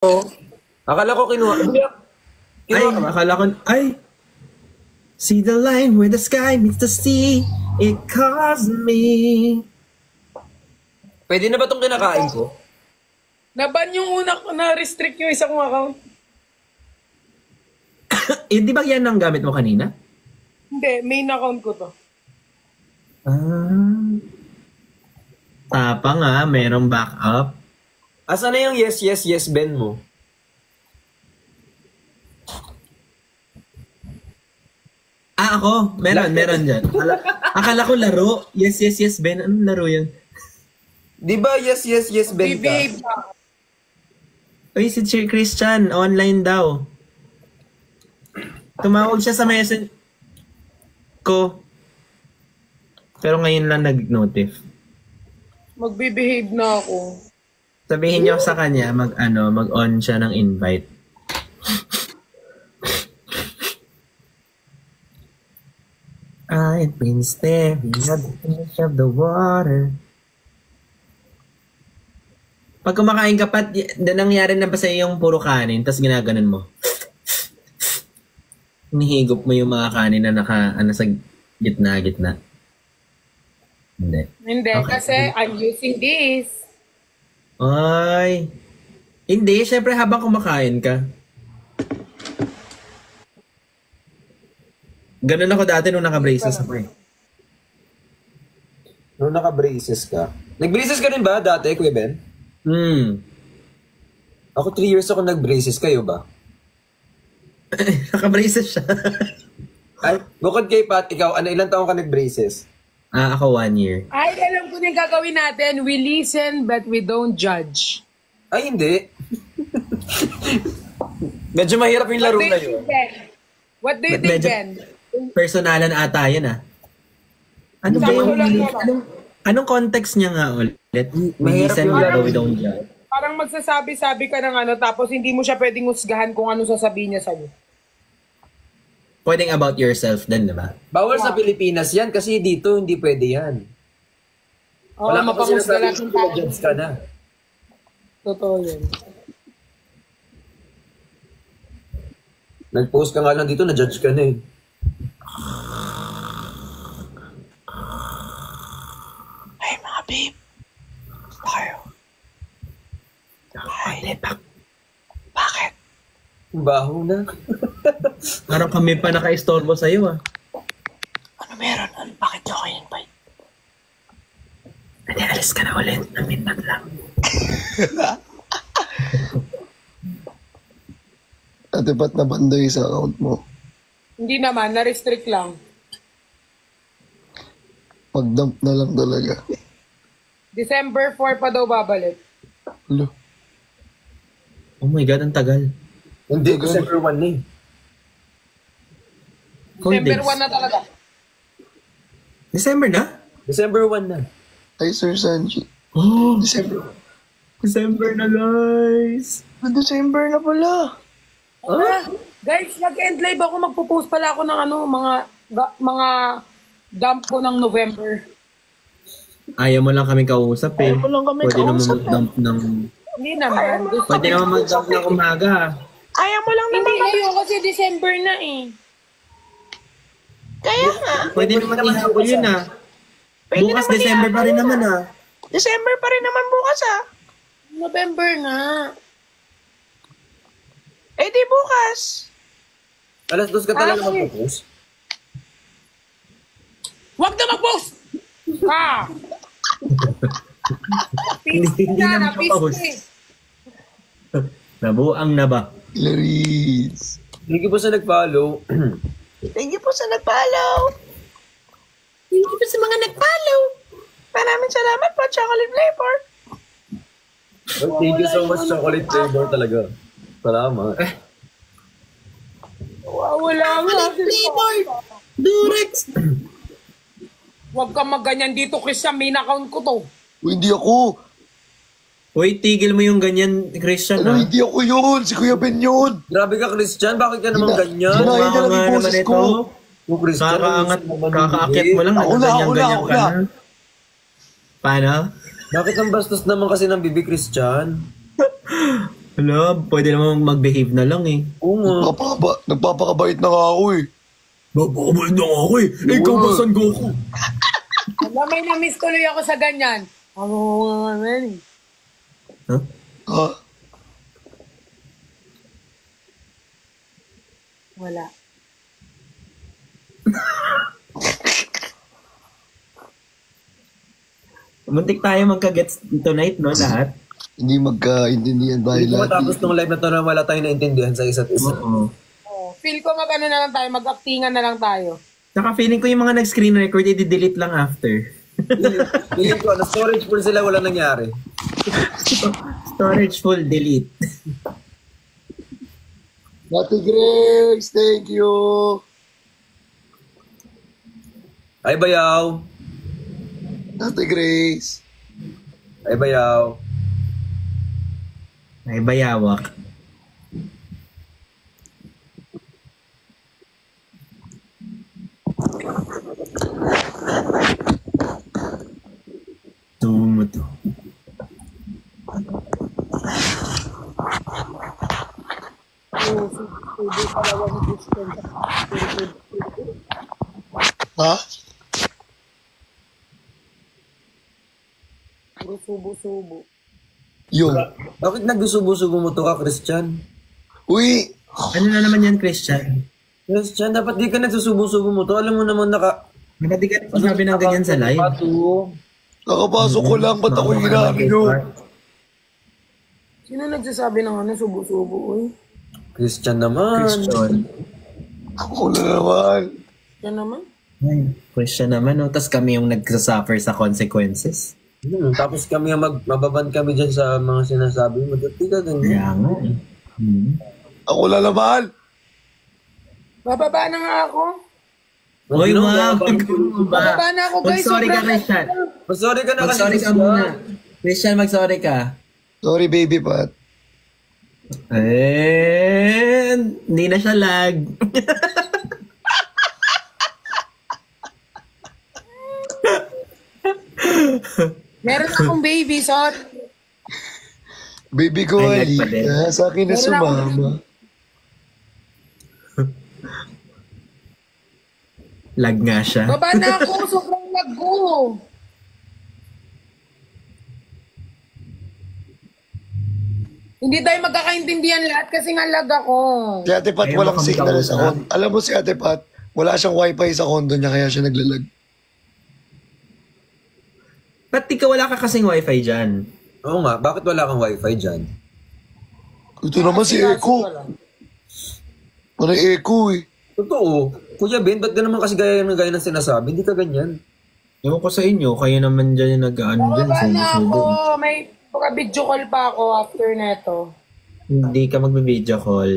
Akala ko kinuha. Ay, akala ko, see the line where the sky meets the sea, it calls me. Pwede na ba itong kinakain ko? Naban yung una, na-restrict yung isa kong account. Di ba yan ang gamit mo kanina? Hindi, main account ko to. Tapa nga, merong backup. Asa na yung yes, Ben mo? Ako, meron dyan. Akala ko laro. Yes, Ben. Anong laro yun? Di ba yes, Ben ka? Behave ka. Uy, si Sir Christian, online daw. Tumawag siya sa message ko. Pero ngayon lang nag-notif. Magbe-behave na ako. Sabihin niyo sa kanya, mag-on siya ng invite. I've been staring at the edge of the water. Pag kumakain ka pa, nangyari na ba sa yung puro kanin, tapos ginaganon mo? Nihigop mo yung mga kanin na sa gitna. Hindi. Hindi, Okay. kasi I'm using this. Ay. Hindi, syempre habang kumakain ka. Ganun ako dati nung naka-braces ako eh. Nung naka-braces ka. Nag-braces ka rin ba dati, Kuya Ben? Ako 3 years ako nag-braces. Kayo ba? Naka-braces siya. Ay, bukod kay Pat, ikaw, ilang taong ka nag-braces? Ako 1 year. Ay, alam ko na yung gagawin natin. We listen but we don't judge. Ay, hindi. Medyo mahirap yung laro na yun. What do you think, Ben? Personalan ata yan ah. Ano ba yung... Anong context niya nga ulit? We listen but we don't judge. Parang magsasabi-sabi ka ng tapos hindi mo siya pwedeng husgahan kung ano sasabihin niya sa'yo. Pwedeng about yourself din, di ba? Bawal sa Pilipinas yan kasi dito hindi pwede yan. Wala ka pa sinasabi kung pinajudge ka na. Totoo yun. Nag-post ka nga lang dito, na-judge ka na eh. Ay, mga babe. Tayo. Ay, Bakit? Baho na. parang kami pa naka-istorbo sa'yo ah. Ano meron? Bakit niyo ako invite? Hindi, alis ka na ulit. Naminat lang. Ate, ba't nabando yung sa account mo? Hindi naman, na-restrict lang. Pag-dump na lang talaga. December 4 pa daw babalik. Hello? Oh my God, ang tagal. Hindi, December 1 na eh. December 1 na talaga. December na? December 1 na. Ay, Sir Sanji. Oh, December. December na guys. December na pala. Guys, nag-end live ako. Magpo-post pala ako ng mga dump ko ng November. Ayaw mo lang kami kausap eh. Ayaw mo lang kami Pwede naman kausap, mag-dump ng... Hindi naman. Pwede naman mag-dump ng umaga. Ayaw mo lang Hindi ngayon kasi December na eh. Kaya nga. Pwede naman ihapon yun ah. Bukas December pa rin naman ah. December pa rin naman bukas ah. November na. Eh di bukas. Alas 2 ka talaga mag-post? Huwag na mag-post! Ha! Hindi na makapost. Nabuang na ba? Clarice. Hindi po sa nag-follow. Thank you po sa nag-follow. Hindi pa sa mga nag-follow. Maraming salamat po, chocolate flavor. Thank you so much, chocolate flavor talaga. Salamat. Wala nga. Flavor! Durex! Huwag ka magganyan dito, Christian. Main account ko to. Hindi ako. Uy, tigil mo yung ganyan, Christian ah. Hindi ako yun. Si Kuya Ben yun. Grabe ka, Christian. Bakit ka naman ganyan? Ginahin na lang Nga yung boses naman ko. Yung Christian. Kakaakit mo lang, Ako na. nagaganyan-ganyan ka na. Paano? Bakit ang bastos naman kasi ng bibi, Christian? Hala, pwede naman mag-behave na lang eh. Oo nga. Nagpapakabait na nga ako eh. Bababay na ako eh. Ikaw ba San Goku? Alam, may na-miss tuloy ako sa ganyan. Oo, man. Huh? Ha? Wala. Muntik tayo magka-gets tonight, no, lahat? Hindi magkaintindihan tayo Hindi ko lahat. matapos ng live na to na wala tayong naintindihan sa isa't isa. Oo. Oh, feel ko mag-ano na lang tayo, mag-actingan na lang tayo. Saka feeling ko yung mga nag-screen record, i-delete lang after. Feeling ko, na-storage full sila, wala nangyari. Storage full, delete. Ate Grace, thank you. Ay, bayaw. Ate Grace. Ay, bayaw. Ay, bayawak. Tumo to. Ha? Puro subo-subo. Yung. Bakit nagsusubo-subo mo to ka, Christian? Uy! Ano na naman yan, Christian? Christian, dapat di ka nagsusubo-subo mo to. Alam mo naman Ba't di ka sabi ng ganyan sa live? Nakapasok ko lang, ba't ako hinahan nyo? Sino nagsasabi ng ano, subo-subo, uy? Christian naman. Christian. Ako na naman. Yan naman. Christian naman, no? Tapos kami yung nagsasuffer sa consequences. Tapos kami mababan kami dyan sa mga sinasabi mo. Di ka ganyan. Kaya nga. Ako na naman. Bababa na nga ako. Hoy, wow! Bababa na ako, guys. Mag-sorry ka, Sobrang- Christian. Mag-sorry ka na Mag-sorry ka muna. Christian, mag-sorry ka. Sorry, baby Pat. Hindi na siya lag. Meron akong baby, sorry. Baby ko, Ay, Ali. lag pa din. Sa akin na Meron sumama. Lag nga siya. Baba na ako, sobrang lag ko. Hindi tayo magkakaintindihan lahat kasi nga lag ako. Si Ate Pat Ayaw walang mo kami signal sa kausap. condo. Alam mo si Ate Pat, wala siyang wifi sa condo niya kaya siya naglalag. Ba't di ka wala ka kasing wifi dyan? Oo nga, bakit wala kang wifi dyan? Ito naman si Eko. Walang Eko eh. Totoo. Kuya Ben, ba't ka naman kasi gaya ng sinasabi? Hindi ka ganyan. Ewan ko sa inyo, kayo naman dyan yung nag-ano dyan. Baba na ako. Sumusubo. May video call pa ako after neto. Hindi ka magbe-video call.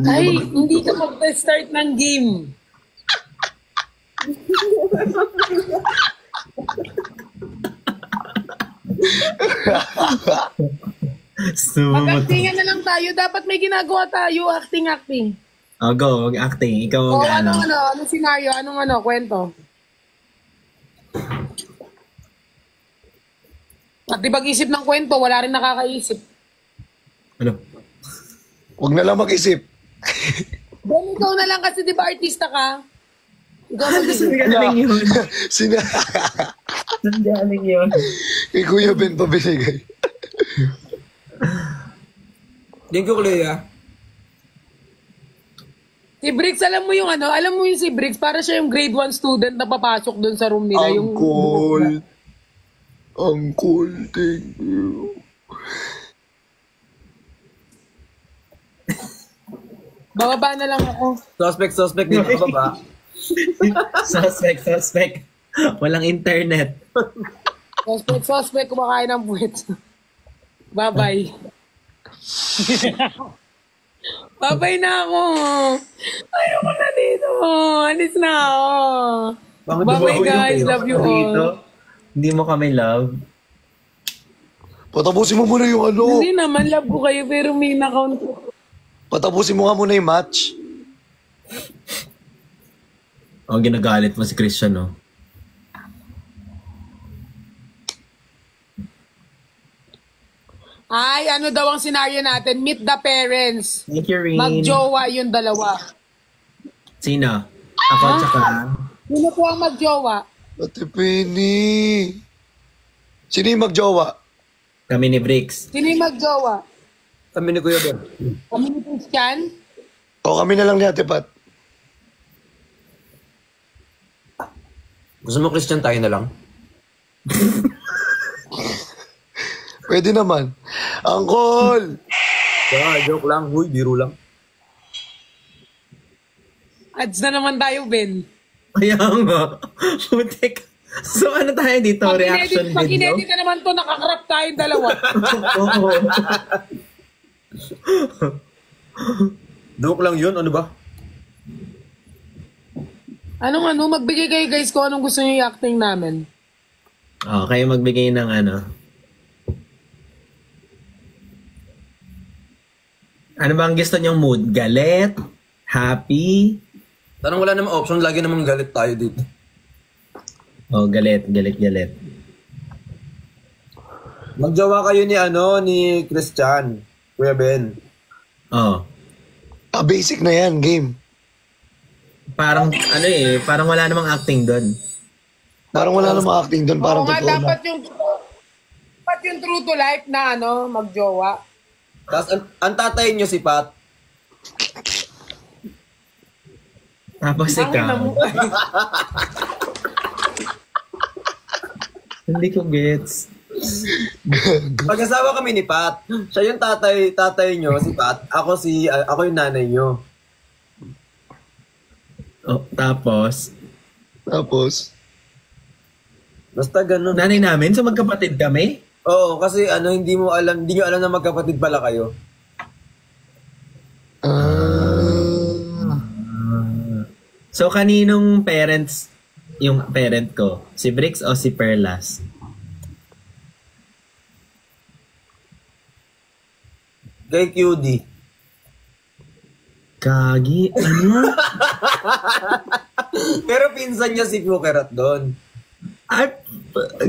Ay, hindi ka mag-start ng game. Mag-actingan na lang tayo. Dapat may ginagawa tayo. Acting. Oh, go. Acting. Ikaw O mag-ano. anong scenario? Anong kwento? At di pag-isip ng kwento, wala rin nakakaisip. Ano? Huwag na lang mag-isip. Ben, ikaw na lang kasi di ba artista ka? Ikaw mag-isip. Galing yun. Sina... Galing yun. Kay Kuya Ben pa binigay. Thank you, Clea. Si Briggs, alam mo yung si Briggs, para siya yung grade 1 student na papasok dun sa room nila. Ang cool. Ang cool. Thank you. Bababa na lang ako. Suspect dito ka ba? Suspect. Walang internet. Suspect, kumakain ng puwet. Bye-bye. Bye-bye na ako. Ayoko na dito. Alis na ako. Bye-bye guys. Love you all. Hindi mo kami love. Patapusin mo muna yung ano. Hindi naman, love ko kayo, pero may account ko. Patapusin mo nga muna yung match. Oh, ginagalit mo si Christian, no? Ay, ano daw ang senaryo natin? Meet the parents. Thank you, Rin. Magjowa yung dalawa. Sino? Ako tsaka... Sino po ang magjowa? Ate Penny. Sino yung magjowa? Kami ni Bricks. Sino yung magjowa? Kami ni Kuya Ben. Kami ni Christian? O kami na lang ni Ate Pat. Gusto mo Christian tayo na lang? Pwede naman. Angkol! Joke lang. Huy, biro lang. Ads na naman tayo, Ben. Kaya nga. Putik. So ano tayo dito? Reaction Pag video? inedit na naman to, nakakrap tayong dalawa. Oo. Joke lang yun, ano ba? Magbigay kayo guys kung anong gusto nyo i-acting namin. Kayo magbigay ng ano. Ano ba ang gusto niyong mood? Galit? Happy? Tanong wala namang option, lagi namang galit tayo dito. Galit. Magjowa kayo ni Christian, Kuya Ben. Basic na yan, game. Parang parang wala namang acting doon. Parang wala namang acting doon, parang Oo nga, totoo na. dapat yung true to life na magjowa. Tapos ang tatay nyo si Pat. Tapos ikaw. Hindi ko gets. Pag-asawa kami ni Pat, siya yung tatay nyo, si Pat. Ako yung nanay nyo. Tapos? Basta ganun. Nanay namin, so magkapatid kami? Oo, kasi hindi nyo alam na magkapatid pala kayo. So kaninong parents yung parent ko? Si Bricks o si Perlas? Kay QD. Kagi? Ano? Pero pinsan niya si Kukerat doon. Ay,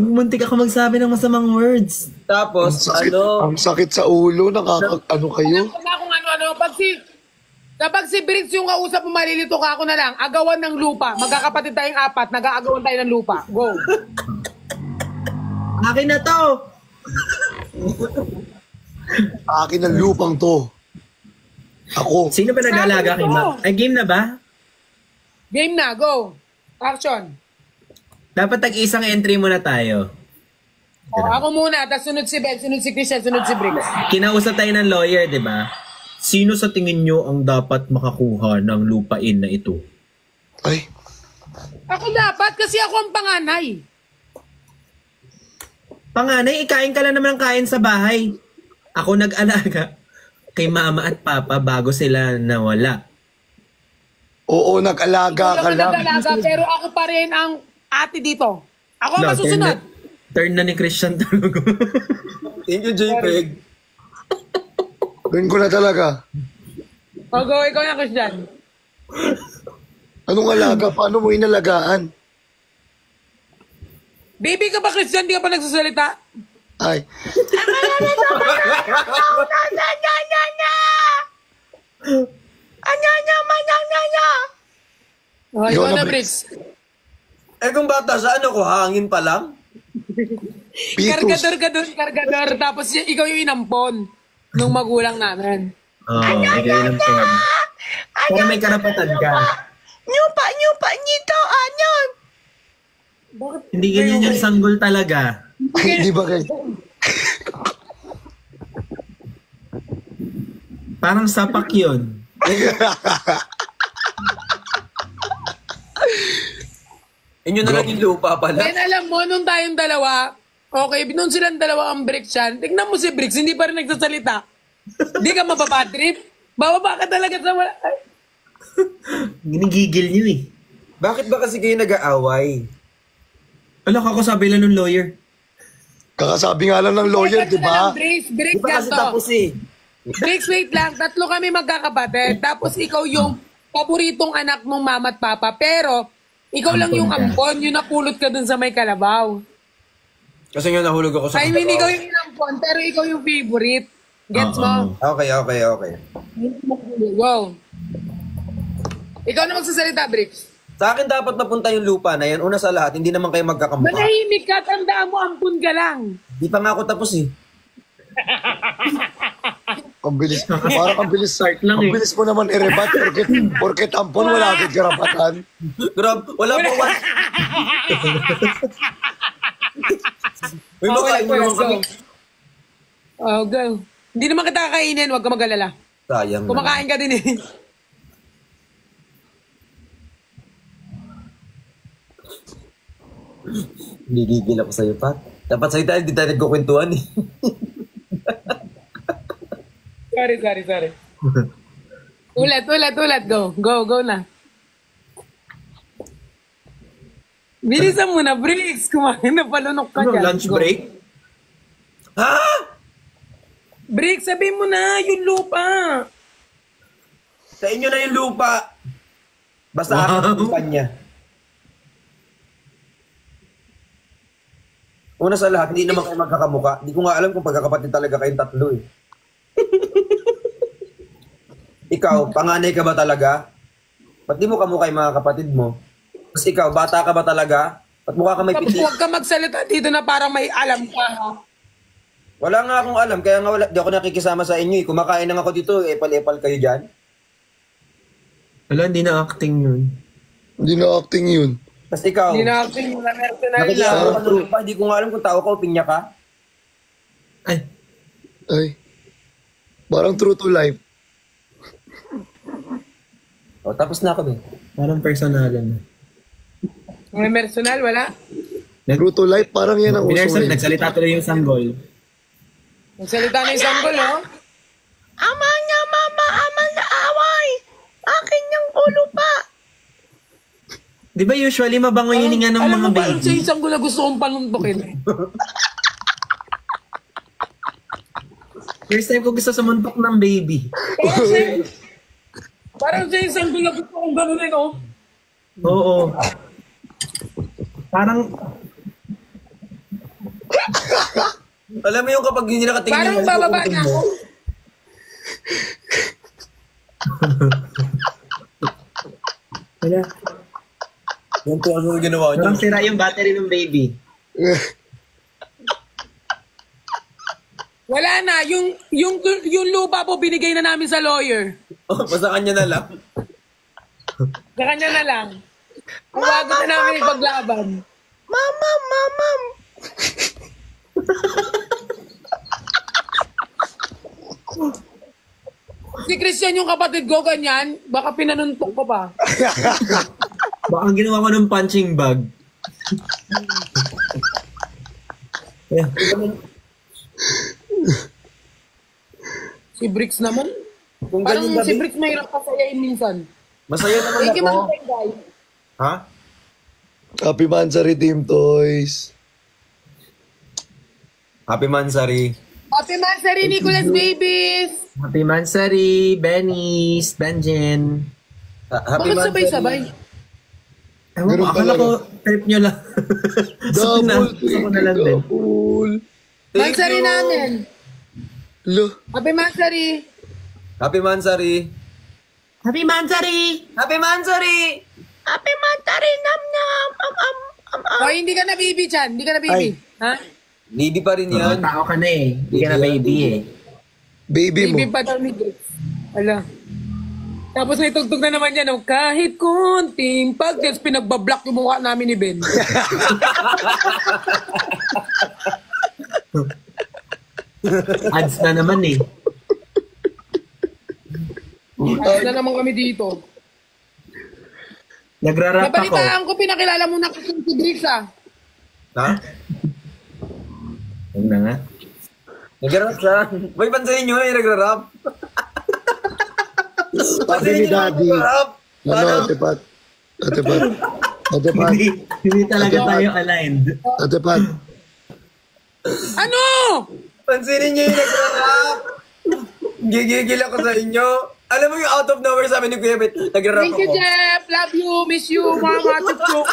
muntik ako magsabi ng masamang words. Tapos, Ang sakit sa ulo, ano kayo? Kapag si Briggs yung kausap mo, malilito ka, ako na lang. Agawan ng lupa. Magkakapatid tayong 4. Nag-aagawan tayo ng lupa. Go. Akin na to! Akin ang lupang to. Ako. Sino ba nag-alaga kay Ma? Ay, game na ba? Game na, go. Action. Dapat tag-isang entry muna tayo. Ako muna, tapos sunod si Ben, sunod si Christian, sunod si Briggs. Kinausap tayo ng lawyer, di ba? Sino sa tingin nyo ang dapat makakuha ng lupain na ito? Ay. Ako dapat, kasi ako ang panganay. Panganay, ikain ka lang naman ng kain sa bahay. Ako nag-alaga kay mama at papa bago sila nawala. Oo, nag-alaga ka lang. Nag-alaga, pero ako pa rin ang ate dito. Ako ang masusunod. Turn na ni Christian talaga. Thank you, JPEG. Doon ko na talaga. Go, ikaw na, Christian. Anong alaga? Paano mo inalagaan? Baby ka ba, Christian? Di ka pa nagsasalita? Ay. Ikaw na, Briggs. Kung bata siya, ko, hangin pa lang? Pitos. Kargador. Tapos ikaw yung inampon nung magulang namin. Ikaw lang po. Pero may karapatan ka. Nyupa, nito, anyon. Hindi ganyan yung sanggol talaga. Ay, di ba kayo? Parang sapak yun. Inyo na lang yung lupa pala. Then alam mo, nung tayong dalawa, okay, nung silang dalawa ang Bricks yan, tignan mo si Bricks, hindi pa rin nagsasalita. Hindi ka mapapatrip. Bababa ka talaga sa wala. Ginigigil niyo eh. Bakit ba kasi kayo nag-aaway? Ala, kakasabi lang ng lawyer. Kakasabi nga lang ng lawyer, di ba? Bricks, Di ba kasi ganito. tapos eh? Bricks, wait lang. 3 kami magkakapatid. Tapos ikaw yung paboritong anak ng mama at papa. Pero, ikaw lang yung Ampon ka. ampon, yung napulot ka dun sa may kalabaw. Kasi nga nahulog ako sa I mean, ikaw yung inampon, pero ikaw yung favorite. Gets mo? Okay. Wow. Ikaw na magsasalita, Bricks. Sa akin dapat napunta yung lupa na yan. Una sa lahat, hindi naman kayo magkakamukha. Manahimik ka, tandaan mo, ampun ka lang. Di pa nga ako tapos eh. Ang bilis. Parang ang bilis. Start lang Ang eh. bilis mo naman i-rebat. Porket tampon, wala agad karapatan. Grab, wala pa one. May makain mo naman kami. Oh, go. Hindi naman kita kakainin, huwag ka mag-alala. Sayang na. Kumakain ka din eh. Nigigil ako sa'yo, Pat. Dapat sa'yo tayo, di tayo nagkukwentuhan eh. Sorry. Ulat. Go na. Bilisan mo na, Bricks. Kumain na, palunok ka Ano, dyan. lunch Go. break? Ha? Bricks, sabihin mo na, yung lupa. Sa inyo na yung lupa. Basta Wow. akin yung kanya. Una sa lahat, hindi naman kayo magkakamuka. Hindi ko nga alam kung pagkakapatid talaga kayong tatlo eh. Ikaw, panganay ka ba talaga? Ba't di mo kamukha yung mga kapatid mo? Tapos ikaw, bata ka ba talaga? Ba't mukha ka may piti? Huwag ka magsalita dito na parang may alam ka. Ha? Wala nga akong alam, kaya nga di ako nakikisama sa inyo eh. Kumakain lang ako dito, epal-epal kayo dyan. Wala, hindi na acting yun. Hindi na acting yun. Tapos ikaw, Hindi na acting mo na mercenary nakikisama lang. ka ng pa, hindi ko nga alam kung tao ka o pinya ka. Ay, Ay. Parang true to life. O, tapos na ako eh. parang personalan. May personal, wala? True to life, parang yan ang uso ngayon. Nagsalita tuloy yung sanggol. Magsalita na isang gulo. Ama niya, mama, ama na away. Akin yung ulo pa. Di ba usually mabango yung hininga ng Alam mga mo ba, sa baby? isang gulo gusto kong panuntukin. First time ko gusto sumuntok ng baby. Parang sa isang gulo gusto kong ganunin, oh. Oo. Parang, Alam mo yung kapag hindi nakatingin Parang yung bababa kukutin na mo. ako. wala. Yung tuwa mo ginawa niyo. Parang sira yung battery ng baby. Wala na. Yung lupa po binigay na namin sa lawyer. Oh, basta kanya na lang. Sa kanya na lang. Bago na namin ipaglaban. Mama! Si Christian yung kapatid ko, ganyan. Baka pinanuntok ko pa. Baka ginawa ko ng punching bag. Yeah. Si Bricks naman. Kung Parang ganyan si gabi, Bricks mahirap pasayain minsan. masaya naman Thank you, ako. Mang Guy. Ha? Happy Mansari Team Toys. Happy Mansari. Happy Mansari, Nicholas Babies! Happy Mansari, Benny's, Benjen. Happy Bakit sabay-sabay? Ewan ko, Ganun akala talaga. ko trip nyo lang. Gusto ko na lang din. Double. Mansari namin. Lo. Happy Mansari. Happy Mansari. Happy Mansari! Happy Mansari! Happy Mansari, nam-nam. Oh, hindi ka na baby, Chan. Hindi ka na baby. Ha? Baby pa rin yan. Tao ka na eh. Hindi ka na baby eh. Baby mo. Baby pa daw ni Bricks. Ala. Tapos may tugtog na naman yan, oh. Kahit kunting pag-test, pinagbablock yung mukha namin ni Ben. Ads na naman eh. Tapos na naman kami dito. Nagra-rap ako. Nabalitaan ko, pinakilala mo na kasi si Bricks, ah. Ha? Huwag na nga. Nag-rap siya. May pansayin nyo eh, nag-rap. Sabi ni Daddy. Nag-rap. Ano, Ate Pat? Ate Pat? Ate Pat? Hindi talaga tayo aligned. Ate Pat? Ano? Pansinin nyo yung nag-rap. Gigigil ako sa inyo. Alam mo yung out of nowhere sabi ni Kuya Bet, nag-rap Thank you, ako. Jeff. Love you. Miss you, mama. Chuchuk.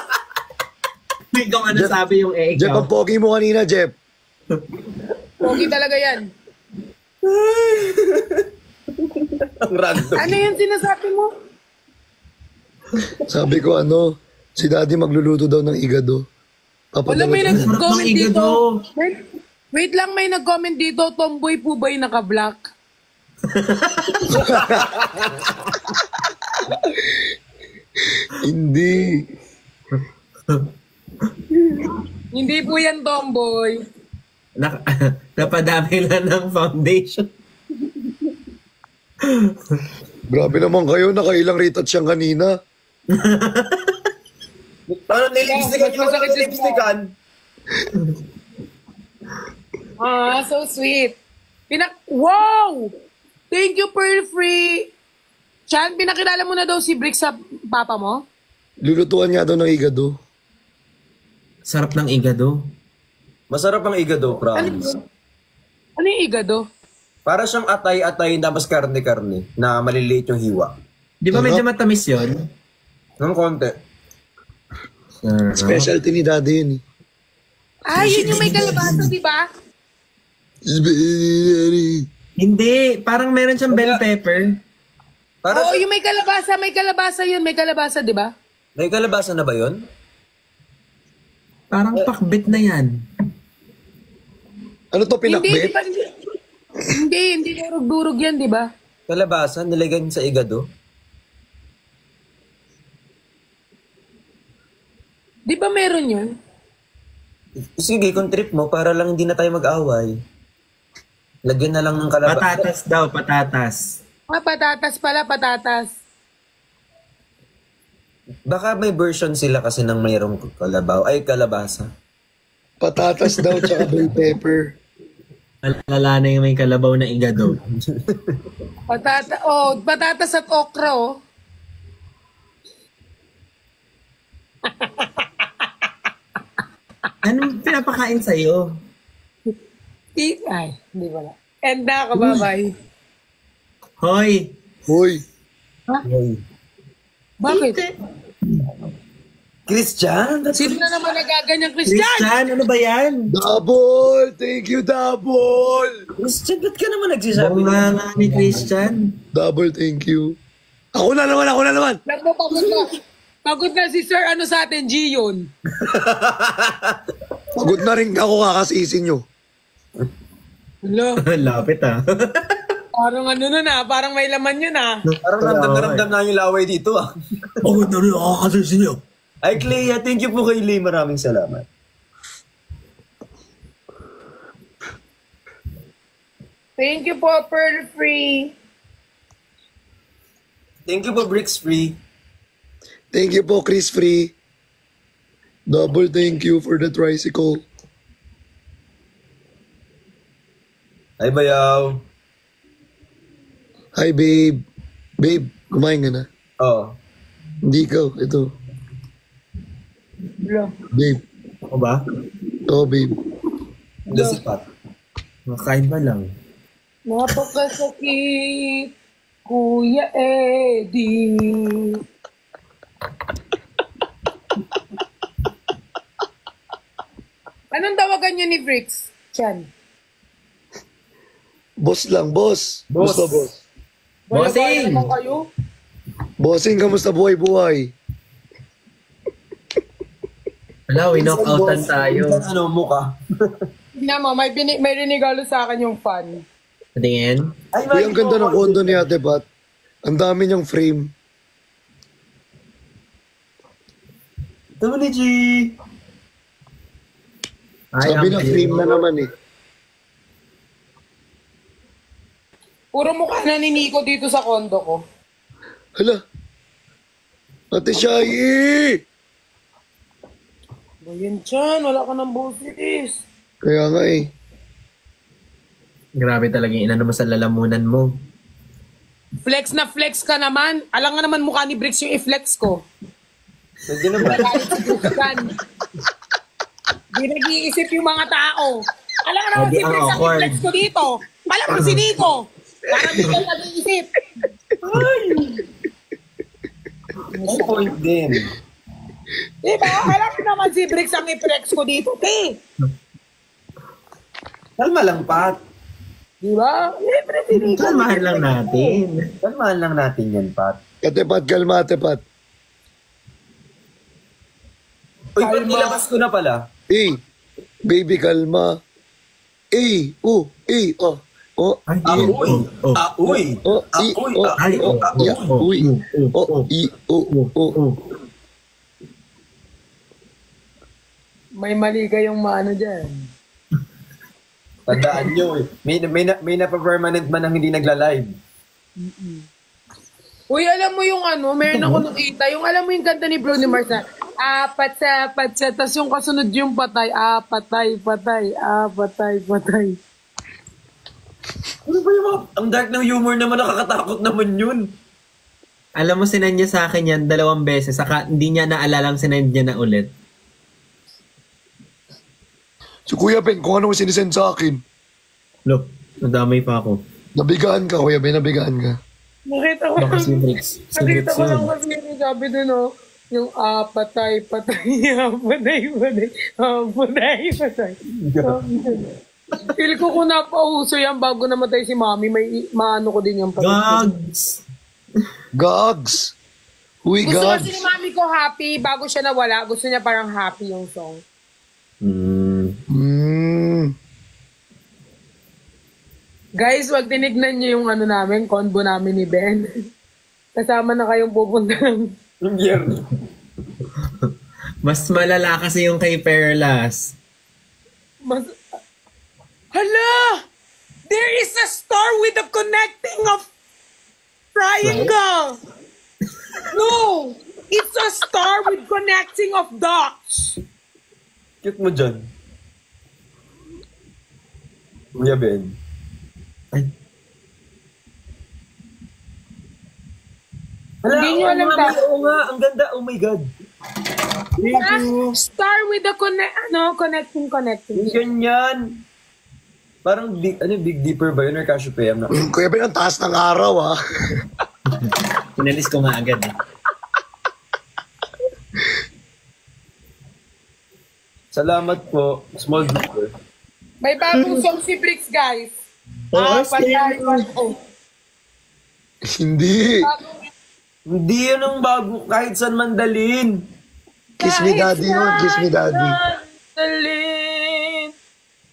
Kung ano sabi yung Jeff, ikaw. ang pogi mo kanina, Jeff. Pogi talaga yan. Ang random. Ano yung sinasabi mo? Sabi ko si daddy magluluto daw ng igado. Wala, may Papadala nag-comment Sarap ng dito. igado. Wait lang, may nag-comment dito. Tomboy po ba yung naka-black? Hindi. Hindi po yan tomboy. Napadami lang ng foundation. Grabe naman kayo, nakailang retouch siyang kanina. Ano, nilipstikan nyo? Masakit yung Nilipstikan? So sweet. Wow! Thank you, Pearl Free. Chan, pinakilala mo na daw si Brick sa papa mo? Lulutuan niya daw ng igado. Sarap ng igado. Masarap ang igado, promise. Ano yung igado? Para siyang atay-atay na mas karne-karne na maliliit yung hiwa. Di ba medyo matamis yun? Ng konti. Specialty ni daddy yun eh. Yun yung may kalabasa, di ba? Hindi. Parang meron siyang bell pepper. Para Oo, yung may kalabasa yun. May kalabasa, di ba? May kalabasa na ba yun? Parang pakbit na yan. Ano to, Hindi, pinakbit? di ba? Hindi durug-durug yan, di ba? Kalabasa, nilagay sa igado? Di ba meron yun? Sige, kung trip mo, para lang hindi na tayo mag-away. Lagyan na lang ng kalabasa. Patatas daw, patatas. Patatas pala, patatas. Baka may version sila kasi ng mayroong kalabasa. Patatas daw, tsaka bell pepper. Alala na yung may kalabaw na igado. Patatas at okra, oh. Anong pinapakain sa'yo? Ay, hindi wala. And na, kababay. Hoy! Hoy, Bakit? Christian? Sino na naman nagaganyan, Christian? Christian, ano ba yan? double! Thank you, double! Christian, ba't ka naman nagsasabi Bunga nga ni Christian. Double thank you. Ako na naman! Alam mo, pagod na. Pagod na si Sir, ano sa atin, Gion. Pagod na rin ako kakasisi nyo. Hello. Lapit ah. Parang ano nun ah, parang may laman yun ah. Parang ramdam na yung laway dito ah. Pagod na rin ako kakasisi niyo. Ay, Clea, thank you po kay Lee. Maraming salamat. Thank you po, Pearl Free. Thank you po, Bricks Free. Thank you po, Chris Free. Double thank you for the tricycle. Ay, bayaw. Hi, babe. Babe, kumain ka na. Oh. Hindi ikaw. Ito. Babe. Ako ba? Oo, babe. The sipat. Makain ba lang? Napakasakit, Kuya Eddie. Anong tawagan niyo ni Bricks? Chan. Boss lang, boss. Boss. Kamusta, boss? Bossing! Naman kayo? Bossing, kamusta buhay-buhay? Wala, winokoutan tayo. Ano, mukha? Tingnan mo, may rinigalo sa akin yung fan. Patingin? Ay, Uy, ang ganda ng condo ni Ate Bat. Ang dami niyang frame. Ito ni G. Sabi na frame na naman eh. Puro mukha na ni Nico dito sa kondo ko. Hala. Ate Shai! Bayan Chan, wala ka ng boses. Kaya nga eh. Grabe talaga yung inano mo sa lalamunan mo. Flex na flex ka naman. Alam nga naman mukha ni Bricks yung i-flex ko. Pwede na ba? Kahit si Christian. Di nag-iisip yung mga tao. Alam nga naman Hindi, si Bricks ang awkward. i-flex ko dito. Alam mo si Nico. Parang di kayo nag-iisip. On point din. Diba? Alam mo naman si Bricks ang i-flex ko dito, te. Kalma lang, Pat. Diba? Libre, tinigal. Kalmahan lang natin. Kalmahan lang natin yan, Pat. Ate Pat, kalma, Ate Pat. Uy, ba't nilabas ko na pala? Baby, kalma. Oh. Ay, Uy! Uy! Ay, May mali kayong maano dyan. Tandaan nyo eh. May na-permanent man ang hindi nagla-live. Uy, alam mo yung ano, meron ako nakita, yung alam mo yung kanta ni Bruno Mars na, apat sa, tas yung kasunod yung patay, patay. Ano ba yung ang dark ng humor naman, nakakatakot naman yun. Alam mo, sinend niya sa akin yan 2 beses, saka hindi niya naalalang sinend niya na ulit. Si Kuya Ben, kung anong sinisend sa akin. Look, nadamay pa ako. Nabigaan ka, Kuya Ben, nabigaan ka. Nakita ko Baka lang, si Bricks. Si nakita Bricks ko lang yun. kasi yung sabi dun, oh, yung patay. Feel ko kung napauso yan bago namatay si Mami, may maano ko din yung Gogs! Gogs! Uy, Gusto Gogs! kasi ni Mami ko happy, bago siya nawala, gusto niya parang happy yung song. Guys, wag tinignan niyo yung ano namin, combo namin ni Ben. Kasama na kayong pupunta ng... Yung year. Mas malala kasi yung kay Perlas. Hala! There is a star with a connecting of triangle! No! It's a star with connecting of dots! Cute mo dyan. Kuya Ben. Ay, Hindi nyo alam nga, ba? oo nga, ang ganda, oh my God. Star with a connecting. Yung ganyan. Parang big, Big Dipper ba yun or Cassiopeia? Kuya Ben, ang taas ng araw, ah. pinalis ko nga agad eh. Salamat po, Small Dipper. May bagong song si Bricks, guys. Patay. Hindi. Hindi yun ang bago, kahit saan mandalin. Kiss me daddy yun, kiss me daddy. Dalin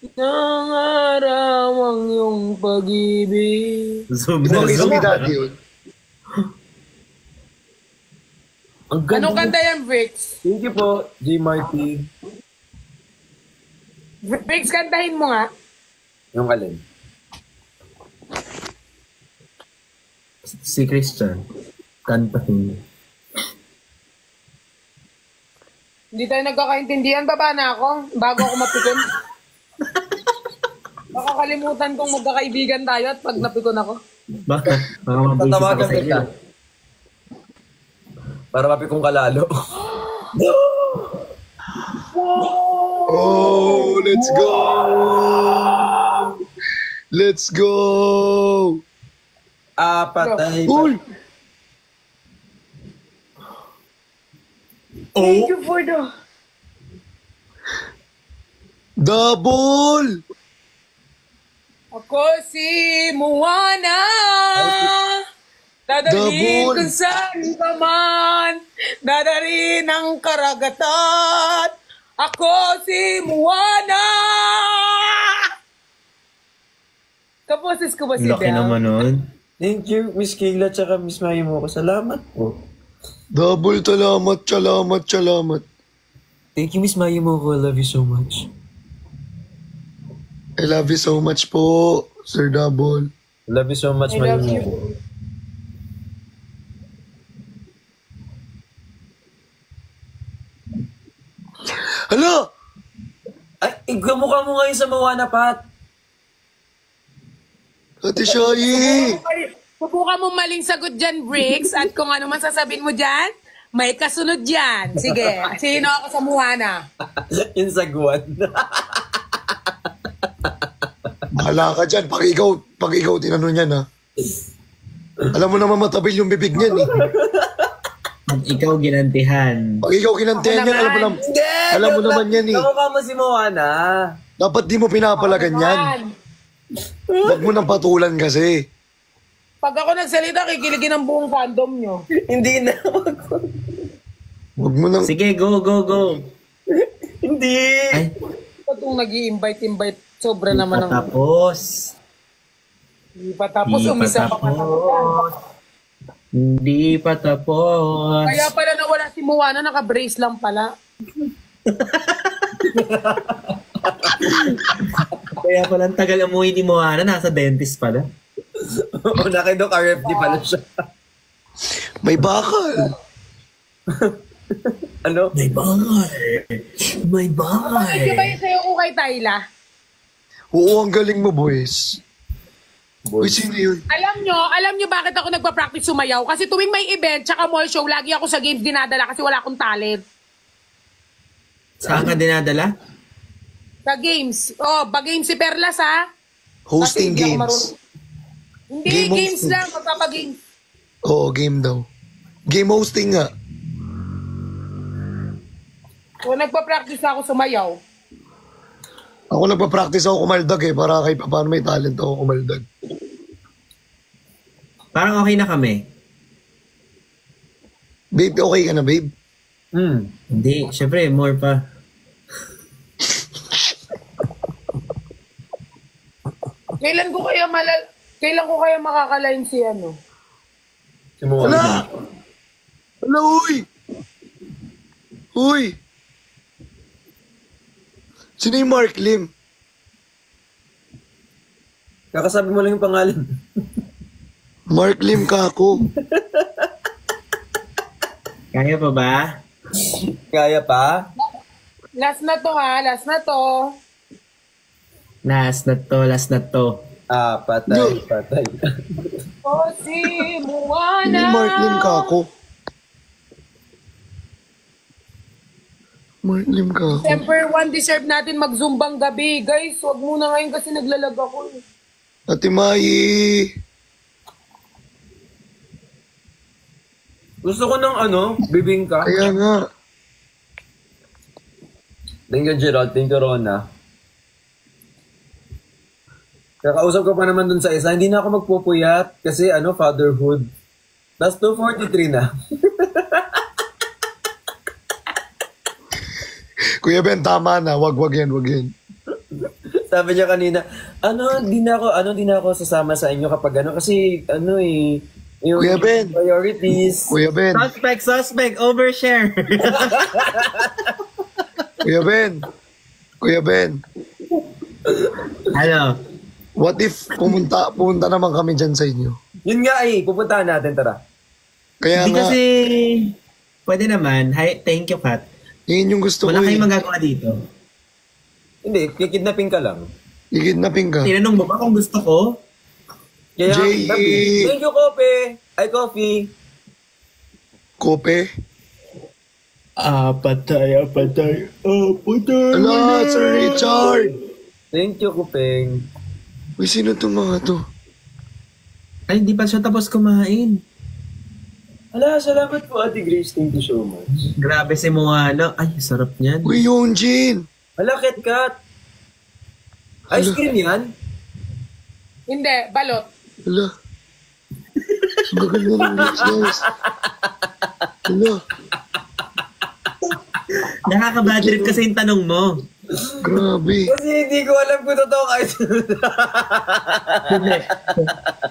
ng araw ang iyong pag-ibig. Zoom Hindi, na kiss zoom. me daddy yun. Ang ganda. Anong kanta yan, Bricks? Thank you po, J. Martin. Bricks, kantahin mo nga. Yung alin? Si Christian. Kantahin. Hindi tayo nagkakaintindihan. Baba na ako bago ako mapikon. Baka kalimutan kong magkakaibigan tayo at pag napikon ako. Bakit? Baka mabuisit ako Tatawagan sa kita. iyo. Para mapikong kalalo. Oh, let's go! Let's go! Patay. Uy! Thank you for the... Double! Ako si Moana. Dadalhin Double. kung saan ka man. Dadalhin ang karagatan. Ako si Moana. Kaposes ko ba si Laki Belle? naman nun. Thank you, Miss Kayla, tsaka Miss Mayimo. Salamat po. Double, salamat. Thank you, Miss Mayimo. I love you so much. I love you so much po, Sir Double. I love you so much, I love Mayimo. you. Hala! Ay, kamukha mo ngayon sa Moana, Pat. Ate Shai! Subukan mo maling sagot dyan, Bricks. At kung ano man sasabihin mo dyan, may kasunod dyan. Sige, sino ako sa Moana? Yung sagwan. Bahala ka dyan. Pag ikaw tinanong yan, ha? Alam mo naman matabil yung bibig niyan, eh. Pag ikaw ginantihan. Pag ikaw kinantihan yan, Hindi! alam mo naman yan eh. Kamukha mo si Moana. Dapat di mo pinapalagan yan. Huwag mo nang patulan kasi. Pag ako nagsalita, kikiligin ang buong fandom nyo. Hindi na. Huwag mo nang... Sige, go. Hindi. Ay, Ito itong nag-i-invite, sobra naman ang... tapos. Hindi pa tapos, umisa pa man ako. Hindi pa tapos. Kaya pala nawala si Moana, naka-brace lang pala. Kaya pala ang tagal umuwi ni Moana, nasa dentist pala. O, nakidok RFD pala siya. May bakal. Ano? May bakal. Ito ba yung sa'yo ko kay Tayla? Oo, ang galing mo, boys. Uy, sino yun? Alam nyo bakit ako nagpa-practice sumayaw? Kasi tuwing may event, tsaka mall show, lagi ako sa games dinadala kasi wala akong talent. Saan ka dinadala? Sa games. Oh, ba-games si Perlas, ha? Hosting Kasi hindi ako games. marunong. Hindi, Game games hosting. lang. Magpapagames. Oo, game daw. Game hosting nga. So, nagpa-practice ako sumayaw. Ako nagpa-practice ako kumaldag eh, para kahit paano may talent ako kumaldag. Parang okay na kami. Babe, okay ka na, babe? Hindi, syempre, more pa. Kailan ko kaya makakalain si ano? Si Moana. Hala, uy! Uy! Sino yung Mark Lim? Kakasabi mo lang yung pangalan. Mark Lim ka ako. Kaya pa ba? Kaya pa? Last na to, ha? Last na to. Last na to. Ah, patay. Oh, si Sino Moana. yung Mark Lim ka ako? Mark Lim ka ako. December 1, deserve natin mag-zumbang gabi. Guys, wag muna ngayon kasi naglalag ako. Ate Mai! Gusto ko ng bibingka. Kaya nga. Thank you, Gerald. Thank you, Rona. Kakausap ko pa naman dun sa isa. Hindi na ako magpupuyat kasi fatherhood. That's 2:43 na. Kuya Ben, tama na. Wag yan. Sabi niya kanina, di na ako sasama sa inyo kapag kasi yung Kuya Ben. priorities. Kuya Ben. Suspect, overshare. Kuya Ben. Ano? What if pumunta naman kami dyan sa inyo? Yun nga pupuntahan natin, tara. Kaya Hindi nga, kasi, pwede naman. Hi, thank you, Pat. yun yung gusto Wala ko kayong magagawa dito. Hindi, kikidnapin ka lang. Ikidnapin ka. Tinanong mo ba kung gusto ko? Kaya, Jay- thank you, Kope. Ay, coffee. Kope. Patay. Ala, Sir Richard! Thank you, Kupeng. Uy, sino itong mga to? Ay, hindi pa siya tapos kumain. Ala, salamat po, Ate Grace. Thank you so much. Grabe si Moana. Ay, sarap niyan. Uy, Yonjin! Ala, KitKat. Ice cream yan? Hindi, balot. Ala. Ang gaganda ng lips, guys. Ala. Nakaka-bad trip kasi yung tanong mo. Grabe. Kasi hindi ko alam kung totoo kahit.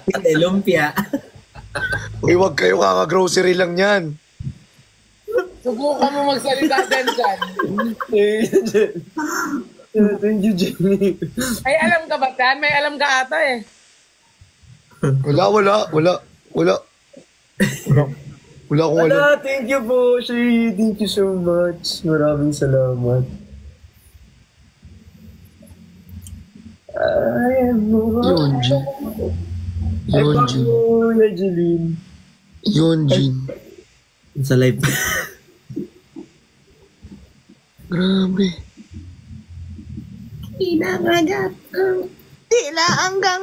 Hindi, lumpia. Uy, wag kayo, kaka-grocery lang yan. Subukan mo magsalita dyan. Thank you, Jenny. Ay, alam ka ba, Tan? May alam ka ata eh. Wala akong alam. Ala, thank you po, Shay. Thank you so much. Maraming salamat. I am Yonjin. Yonjin. Kuya Jeline. Yonjin. Sa live. Grabe.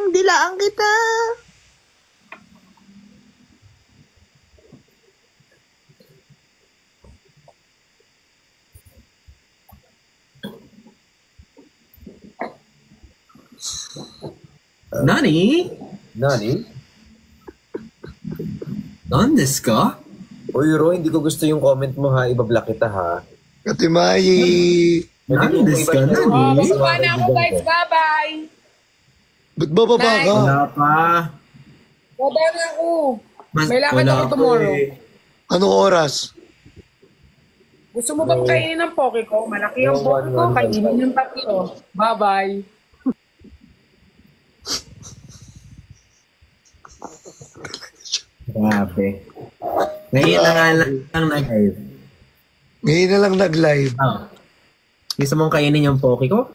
Dilaang kita. Nani? Nani? Nandes ka? Uy, Ro, hindi ko gusto yung comment mo ha. Ibablock kita ha. Katimayi. Nandes ka, Oh, Nani? baba na ako guys. Bye-bye. Ba't bababa ka? Wala pa. Baba na ako. Mas, May lakad wala ako pa tomorrow. eh. Anong oras? Gusto mo bang kainin ng poke ko? Malaki ang poke ko. Kainin yung tatlo. Bye-bye. Grabe. Ngayon na nga lang nag-live. Ngayon na lang nag-live. Oh. Gusto mong kainin yung poke ko?